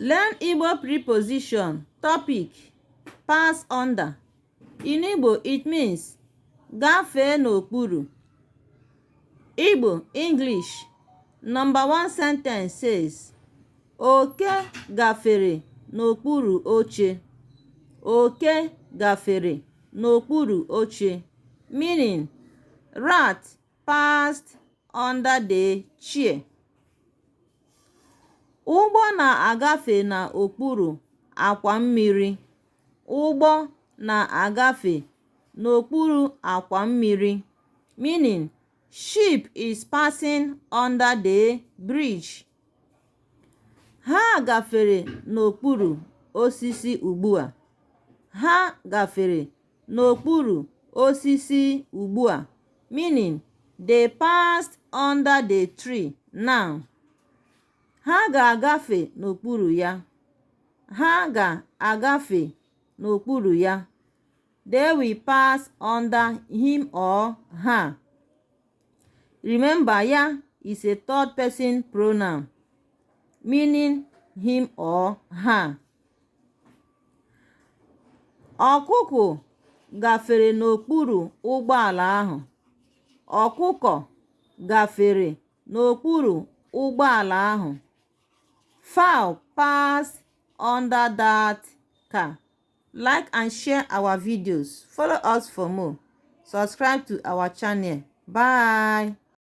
Learn Igbo preposition. Topic: pass under. In Igbo, it means Gafe N'okpuru. Igbo English. Number 1 sentence says, Oke gafere n'okpuru oche. Oke gafere n'okpuru oche, meaning rat passed under the chair. Ụgbọ na-agafe n'okpuru akwa mmiri. Ụgbọ na-agafe n'okpuru akwa mmiri, meaning ship is passing under the bridge. Ha gafere n'okpuru osisi ugbu a. Ha gafere n'okpuru osisi ugbu a, meaning they passed under the tree now. Ha ga-agafe n'okpuru ya. Ha ga-agafe n'okpuru ya. They will pass under him or her. Remember, ya is a third person pronoun, meaning him or her. Ọkụkọ gafere n'okpuru ụgbọala ahụ. Ọkụkọ gafere n'okpuru ụgbọala ahụ. Fowl passed under that car. Like and share our videos. Follow us for more. Subscribe to our channel. Bye.